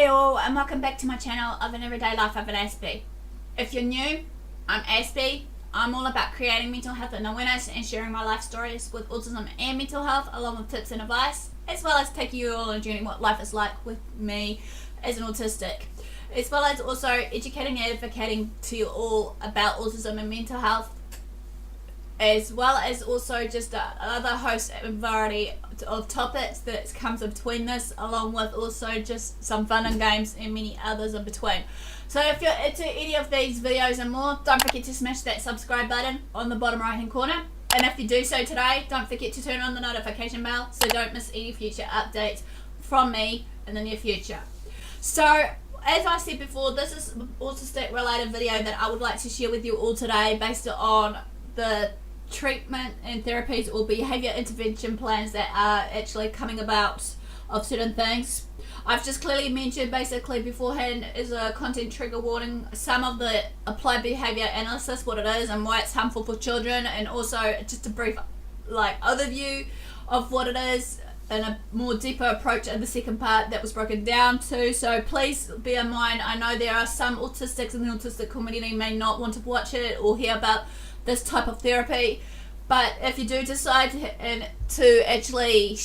Hey all, and welcome back to my channel of an everyday life of an Aspie. If you're new, I'm Aspie. I'm all about creating mental health and awareness and sharing my life stories with autism and mental health, along with tips and advice, as well as taking you all on a journey what life is like with me as an autistic, as well as also educating and advocating to you all about autism and mental health, as well as also just another host and variety of topics that comes in between this, along with also just some fun and games and many others in between. So if you're into any of these videos and more, don't forget to smash that subscribe button on the bottom right hand corner, and if you do so today, don't forget to turn on the notification bell so don't miss any future updates from me in the near future. So as I said before, this is an autistic related video that I would like to share with you all today, based on the treatment and therapies or behaviour intervention plans that are actually coming about of certain things. I've just clearly mentioned basically beforehand as a content trigger warning some of the applied behaviour analysis, what it is and why it's harmful for children, and also just a brief overview of what it is and a more deeper approach in the second part that was broken down to. So please bear in mind, I know there are some autistics in the autistic community may not want to watch it or hear about this type of therapy, but if you do decide to actually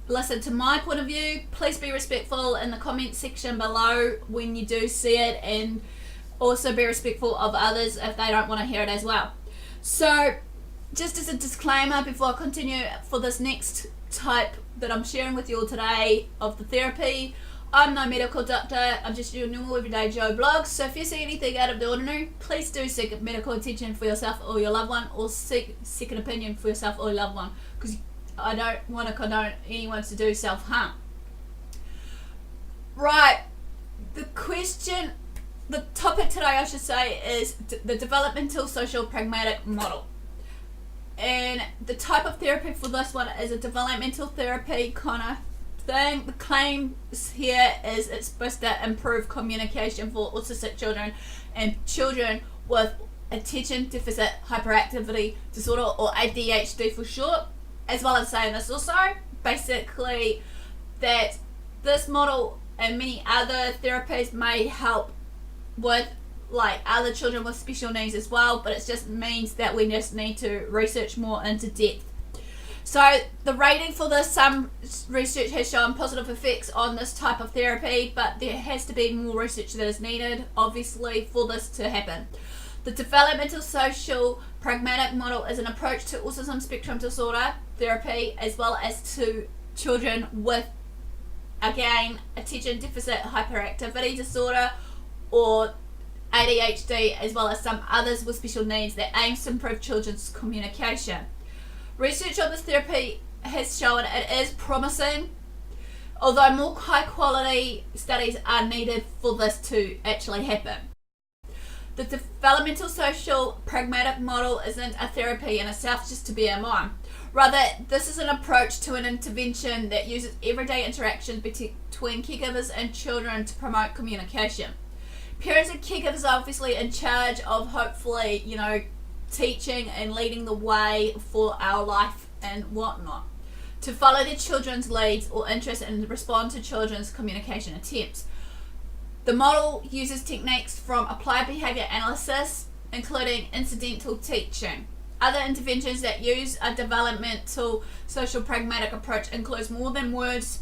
listen to my point of view, please be respectful in the comment section below when you do see it, and also be respectful of others if they don't want to hear it as well. So just as a disclaimer before I continue for this next type that I'm sharing with you all today of the therapy, I'm no medical doctor, I'm just your normal everyday Joe blog. So if you see anything out of the ordinary, please do seek medical attention for yourself or your loved one, or seek second opinion for yourself or your loved one, because I don't want to condone anyone to do self-harm. Right, the topic today I should say is the developmental social-pragmatic model. And the type of therapy for this one is a developmental therapy kind of thing. The claim here is it's supposed to improve communication for autistic children and children with attention deficit hyperactivity disorder, or ADHD for short, as well as saying this also basically that this model and many other therapies may help with other children with special needs as well, but it just means that we just need to research more into depth. So the rating for this, some research has shown positive effects on this type of therapy, but there has to be more research that is needed, obviously, for this to happen. The developmental social pragmatic model is an approach to autism spectrum disorder therapy, as well as to children with, again, attention deficit hyperactivity disorder or ADHD, as well as some others with special needs, that aims to improve children's communication. Research on this therapy has shown it is promising, although more high quality studies are needed for this to actually happen. The developmental social pragmatic model isn't a therapy in itself, just to bear in mind. Rather, this is an approach to an intervention that uses everyday interactions between caregivers and children to promote communication. Parents and caregivers are obviously in charge of hopefully, teaching and leading the way for our life and whatnot, to follow their children's leads or interests and respond to children's communication attempts. The model uses techniques from Applied Behaviour Analysis, including incidental teaching. Other interventions that use a developmental social pragmatic approach includes more than words,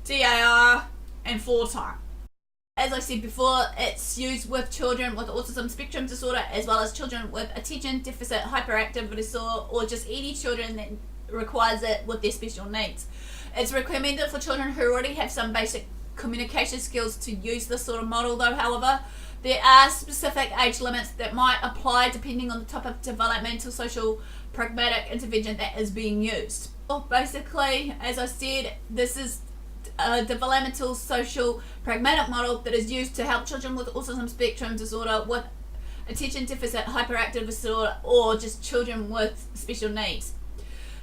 DAR, and Floortime. As I said before, it's used with children with autism spectrum disorder, as well as children with attention deficit hyperactivity disorder, or just any children that requires it with their special needs. It's recommended for children who already have some basic communication skills to use this sort of model, though, however, there are specific age limits that might apply depending on the type of developmental social pragmatic intervention that is being used. Well, basically, as I said, this is a developmental social pragmatic model that is used to help children with autism spectrum disorder, with attention deficit hyperactive disorder, or just children with special needs,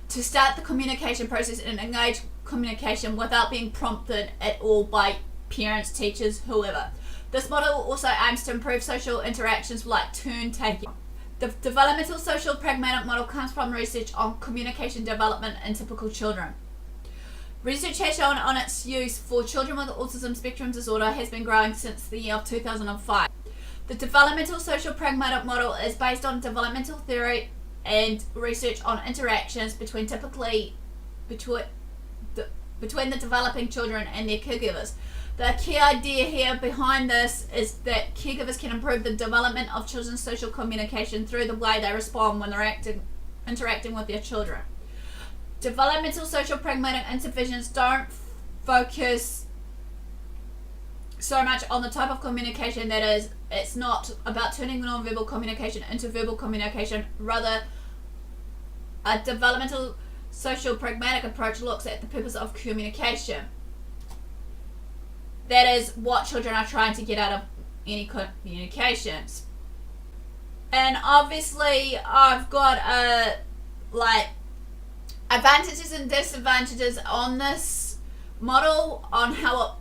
to start the communication process and engage communication without being prompted at all by parents, teachers, whoever. This model also aims to improve social interactions like turn taking. The developmental social pragmatic model comes from research on communication development in typical children. Research has shown on its use for children with autism spectrum disorder has been growing since the year of 2005. The developmental social pragmatic model is based on developmental theory and research on interactions between the developing children and their caregivers. The key idea here behind this is that caregivers can improve the development of children's social communication through the way they respond when they're interacting with their children. Developmental social pragmatic interventions don't focus so much on the type of communication, that is, it's not about turning non-verbal communication into verbal communication. Rather, a developmental social pragmatic approach looks at the purpose of communication. That is what children are trying to get out of any communications. And obviously I've got advantages and disadvantages on this model, on how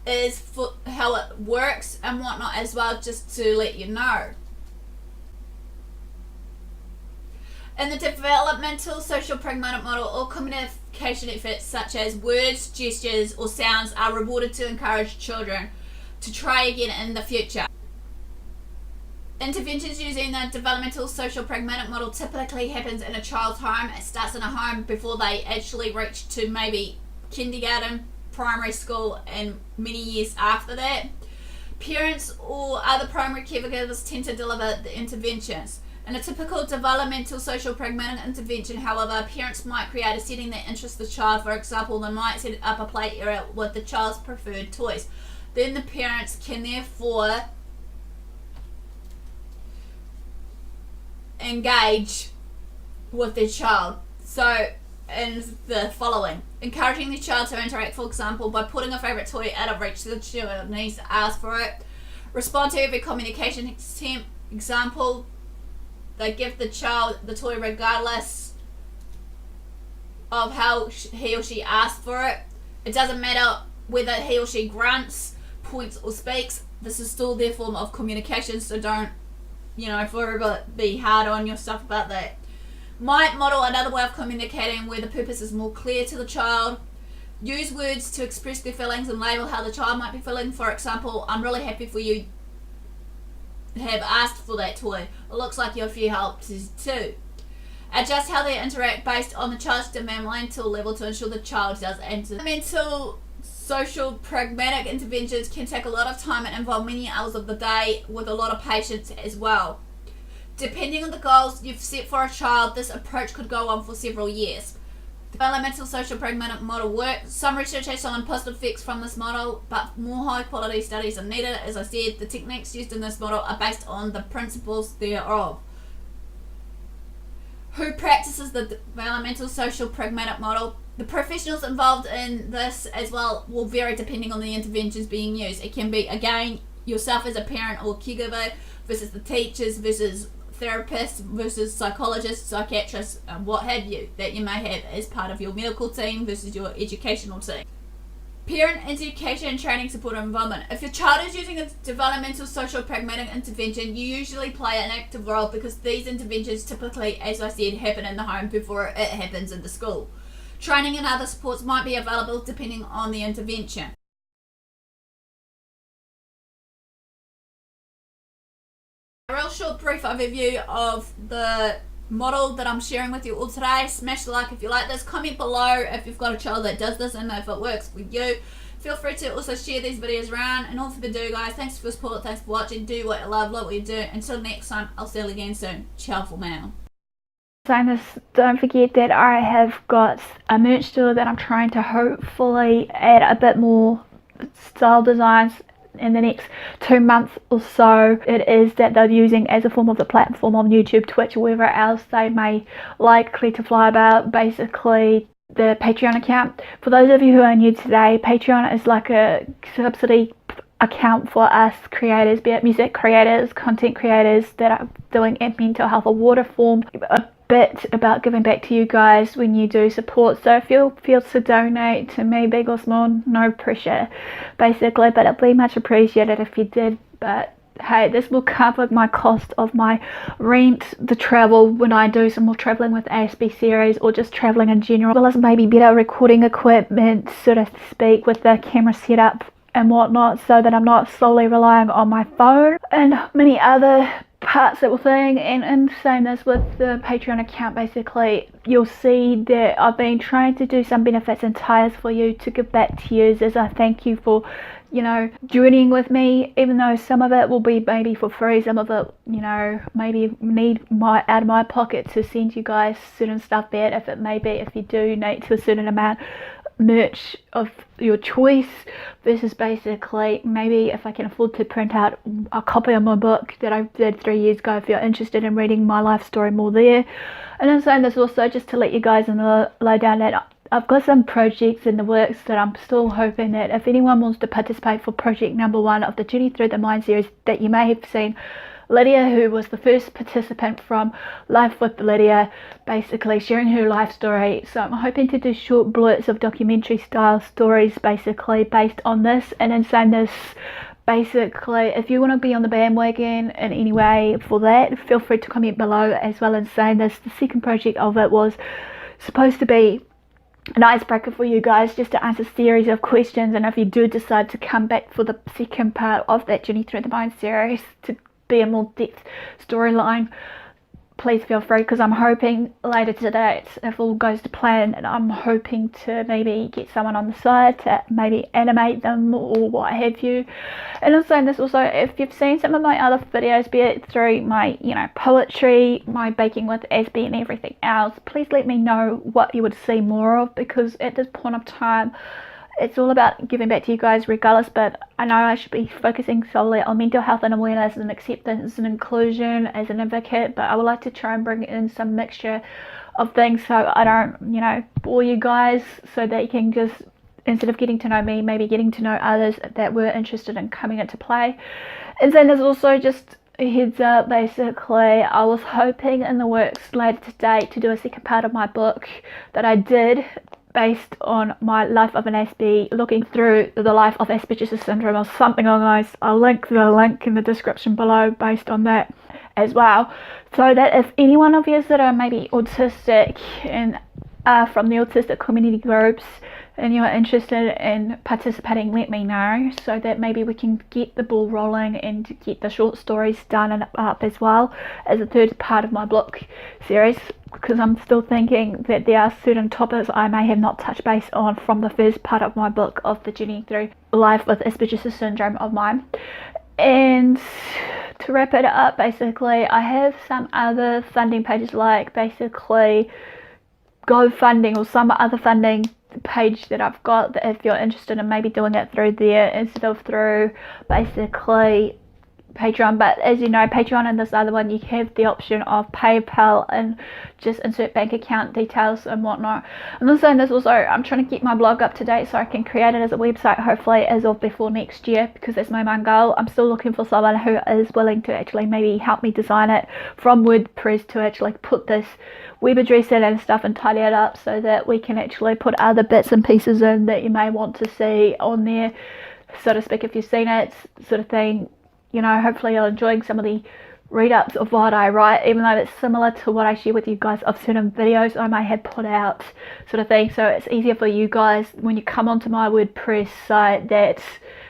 it works and whatnot as well, just to let you know. In the developmental social pragmatic model, all communication efforts such as words, gestures or sounds are rewarded to encourage children to try again in the future. Interventions using the developmental social pragmatic model typically happens in a child's home. It starts in a home before they actually reach to maybe kindergarten, primary school, and many years after that. Parents or other primary caregivers tend to deliver the interventions. In a typical developmental social pragmatic intervention, however, parents might create a setting that interests the child. For example, they might set up a play area with the child's preferred toys. Then the parents can therefore engage with their child. So, in the following: encouraging the child to interact, for example, by putting a favourite toy out of reach. The child needs to ask for it. Respond to every communication attempt. Example: they give the child the toy regardless of how he or she asks for it. It doesn't matter whether he or she grunts, points or speaks. This is still their form of communication, so don't, forever be hard on yourself about that. Might model another way of communicating where the purpose is more clear to the child. Use words to express their feelings and label how the child might be feeling. For example, I'm really happy for you have asked for that toy. It looks like your fear helps too. Adjust how they interact based on the child's developmental level to ensure the child does answer. Mental social pragmatic interventions can take a lot of time and involve many hours of the day with a lot of patience as well. Depending on the goals you've set for a child, this approach could go on for several years. Developmental social pragmatic model works. Some research has shown positive effects from this model, but more high quality studies are needed. As I said, the techniques used in this model are based on the principles thereof. Who practices the developmental social pragmatic model? The professionals involved in this as well will vary depending on the interventions being used. It can be, again, yourself as a parent or caregiver versus the teachers versus therapists versus psychologists, psychiatrists, and what have you, that you may have as part of your medical team versus your educational team. Parent education, training, support and involvement. If your child is using a developmental social pragmatic intervention, you usually play an active role because these interventions typically, as I said, happen in the home before it happens in the school. Training and other supports might be available depending on the intervention. A real short brief overview of the model that I'm sharing with you all today. Smash the like if you like this. Comment below if you've got a child that does this and if it works for you. Feel free to also share these videos around. And all for the do, guys, thanks for your support, thanks for watching. Do what you love what you do. Until next time, I'll see you again soon. Ciao for now. Saying this, don't forget that I have got a merch store that I'm trying to hopefully add a bit more style designs in the next 2 months or so. It is that they're using as a form of the platform on YouTube, Twitch, or wherever else they may likely to fly about. Basically, the Patreon account. For those of you who are new today, Patreon is like a subsidy account for us creators, be it music creators, content creators that are doing mental health award form. A bit about giving back to you guys when you do support, so feel to donate to me, big or small, no pressure basically, but it'd be much appreciated if you did. But hey, this will cover my cost of my rent, the travel when I do some more traveling with Aspie series, or just traveling in general, as well as maybe better recording equipment, so to speak, with the camera setup and whatnot, so that I'm not solely relying on my phone, and many other parts that were thing. And in saying this, with the Patreon account, basically you'll see that I've been trying to do some benefits and tiers for you to give back to you as a thank you for, you know, journeying with me, even though some of it will be maybe for free, some of it, you know, maybe need out of my pocket to send you guys certain stuff back, if it may be, if you do donate to a certain amount, merch of your choice, versus basically maybe if I can afford to print out a copy of my book that I did 3 years ago, if you're interested in reading my life story more there. And I'm saying this also just to let you guys know down that I've got some projects in the works that I'm still hoping that if anyone wants to participate for project number 1 of the Journey Through the Mind series, that you may have seen Lydia, who was the first participant from Life with Lydia, basically sharing her life story. So I'm hoping to do short blurts of documentary style stories basically based on this. And in saying this, basically, if you want to be on the bandwagon in any way for that, feel free to comment below. As well as saying this, the second project of it was supposed to be an icebreaker for you guys, just to answer a series of questions. And if you do decide to come back for the second part of that Journey Through the Mind series to be a more depth storyline, please feel free, because I'm hoping later today, if all goes to plan, and I'm hoping to maybe get someone on the side to maybe animate them or what have you. And I'm saying this also, if you've seen some of my other videos, be it through my, you know, poetry, my baking with Aspie and everything else, please let me know what you would see more of, because at this point of time it's all about giving back to you guys regardless. But I know I should be focusing solely on mental health and awareness and acceptance and inclusion as an advocate, but I would like to try and bring in some mixture of things so I don't, you know, bore you guys, so that you can just, instead of getting to know me, maybe getting to know others that were interested in coming into play. And then there's also just a heads up, basically I was hoping in the works later today to do a second part of my book that I did based on my life of an Aspie, looking through the life of Asperger's syndrome or something along those. I'll link the link in the description below based on that as well, so that if any one of you that are maybe autistic and are from the autistic community groups and you're interested in participating, let me know, so that maybe we can get the ball rolling and get the short stories done and up as well as a third part of my book series, because I'm still thinking that there are certain topics I may have not touched base on from the first part of my book of the Journey Through Life with Asperger's syndrome of mine. And to wrap it up, basically I have some other funding pages, like basically GoFunding or some other funding page that I've got, that if you're interested in maybe doing it through there instead of through basically Patreon. But as you know, Patreon and this other one, you have the option of PayPal and just insert bank account details and whatnot. I'm also saying this also, I'm trying to get my blog up to date so I can create it as a website hopefully as of before next year, because that's my main goal. I'm still looking for someone who is willing to actually maybe help me design it from WordPress to actually put this web address in and stuff and tidy it up, so that we can actually put other bits and pieces in that you may want to see on there, so to speak, if you've seen it, sort of thing. You know, hopefully you're enjoying some of the read-ups of what I write, even though it's similar to what I share with you guys of certain videos I may have put out, sort of thing. So it's easier for you guys when you come onto my WordPress site, that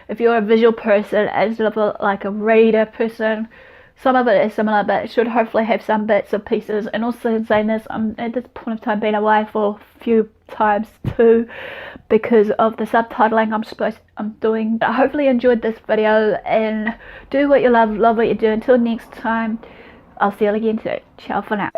if you're a visual person as like a reader person, some of it is similar, but it should hopefully have some bits and pieces. And also in saying this, I'm at this point of time been away for a few times too, because of the subtitling I'm doing. I hopefully you enjoyed this video, and do what you love what you do. Until next time, I'll see you again soon. Ciao for now.